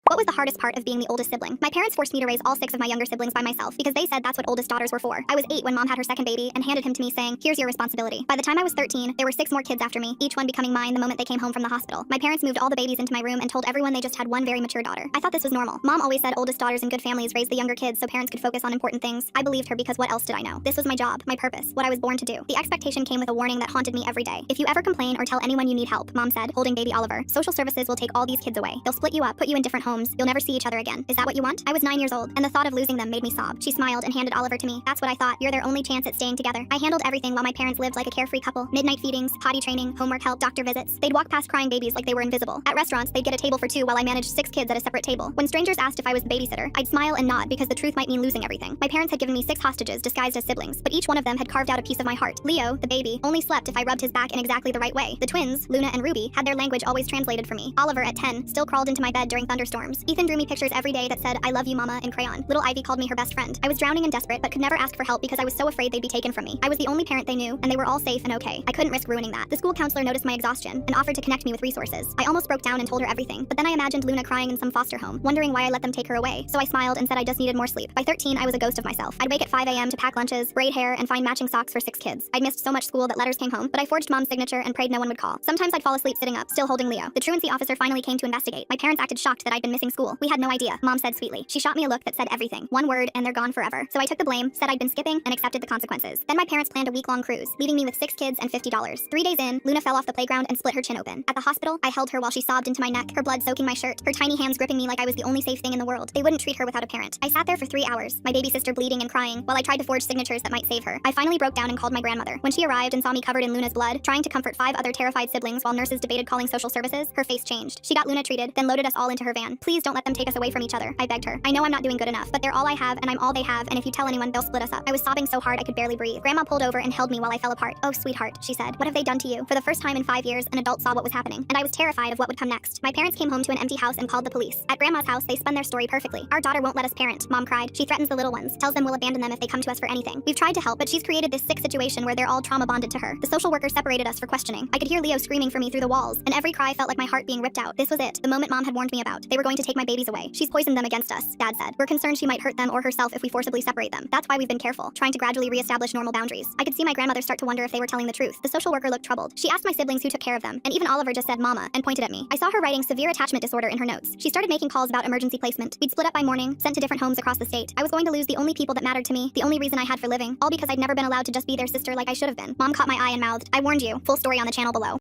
What was the hardest part of being the oldest sibling? My parents forced me to raise all 6 of my younger siblings by myself because they said that's what oldest daughters were for. I was 8 when mom had her second baby and handed him to me saying, "Here's your responsibility." By the time I was 13, there were 6 more kids after me, each one becoming mine the moment they came home from the hospital. My parents moved all the babies into my room and told everyone they just had one very mature daughter. I thought this was normal. Mom always said oldest daughters in good families raised the younger kids so parents could focus on important things. I believed her because what else did I know? This was my job, my purpose, what I was born to do. The expectation came with a warning that haunted me every day. If you ever complain or tell anyone you need help, mom said, holding baby Oliver, social services will take all these kids away. They'll split you up, put you in different homes. You'll never see each other again. Is that what you want? I was 9 years old, and the thought of losing them made me sob. She smiled and handed Oliver to me. That's what I thought. You're their only chance at staying together. I handled everything while my parents lived like a carefree couple. Midnight feedings, potty training, homework help, doctor visits. They'd walk past crying babies like they were invisible. At restaurants, they'd get a table for 2 while I managed 6 kids at a separate table. When strangers asked if I was the babysitter, I'd smile and nod because the truth might mean losing everything. My parents had given me 6 hostages disguised as siblings, but each one of them had carved out a piece of my heart. Leo, the baby, only slept if I rubbed his back in exactly the right way. The twins, Luna and Ruby, had their language always translated for me. Oliver, at 10, still crawled into my bed during thunderstorms. Ethan drew me pictures every day that said, "I love you, mama," in crayon. Little Ivy called me her best friend. I was drowning and desperate, but could never ask for help because I was so afraid they'd be taken from me. I was the only parent they knew, and they were all safe and okay. I couldn't risk ruining that. The school counselor noticed my exhaustion and offered to connect me with resources. I almost broke down and told her everything, but then I imagined Luna crying in some foster home, wondering why I let them take her away. So I smiled and said I just needed more sleep. By 13, I was a ghost of myself. I'd wake at 5 a.m. to pack lunches, braid hair, and find matching socks for 6 kids. I'd missed so much school that letters came home, but I forged mom's signature and prayed no one would call. Sometimes I'd fall asleep sitting up, still holding Leo. The truancy officer finally came to investigate. My parents acted shocked that I'd been missing school. "We had no idea," mom said sweetly. She shot me a look that said everything. One word, and they're gone forever. So I took the blame, said I'd been skipping, and accepted the consequences. Then my parents planned a week-long cruise, leaving me with 6 kids and $50. 3 days in, Luna fell off the playground and split her chin open. At the hospital, I held her while she sobbed into my neck, her blood soaking my shirt, her tiny hands gripping me like I was the only safe thing in the world. They wouldn't treat her without a parent. I sat there for 3 hours, my baby sister bleeding and crying, while I tried to forge signatures that might save her. I finally broke down and called my grandmother. When she arrived and saw me covered in Luna's blood, trying to comfort 5 other terrified siblings while nurses debated calling social services, her face changed. She got Luna treated, then loaded us all into her van. "Please don't let them take us away from each other," I begged her. "I know I'm not doing good enough, but they're all I have and I'm all they have, and if you tell anyone, they'll split us up." I was sobbing so hard I could barely breathe. Grandma pulled over and held me while I fell apart. "Oh, sweetheart," she said. "What have they done to you?" For the first time in 5 years, an adult saw what was happening, and I was terrified of what would come next. My parents came home to an empty house and called the police. At Grandma's house, they spun their story perfectly. "Our daughter won't let us parent," Mom cried. "She threatens the little ones, tells them we'll abandon them if they come to us for anything. We've tried to help, but she's created this sick situation where they're all trauma bonded to her." The social worker separated us for questioning. I could hear Leo screaming for me through the walls, and every cry felt like my heart being ripped out. This was it, the moment Mom had warned me about. They were going to take my babies away. "She's poisoned them against us," Dad said. "We're concerned she might hurt them or herself if we forcibly separate them. That's why we've been careful, trying to gradually reestablish normal boundaries." I could see my grandmother start to wonder if they were telling the truth. The social worker looked troubled. She asked my siblings who took care of them, and even Oliver just said "mama" and pointed at me. I saw her writing severe attachment disorder in her notes. She started making calls about emergency placement. We'd split up by morning, sent to different homes across the state. I was going to lose the only people that mattered to me, the only reason I had for living, all because I'd never been allowed to just be their sister like I should have been. Mom caught my eye and mouthed, "I warned you." Full story on the channel below.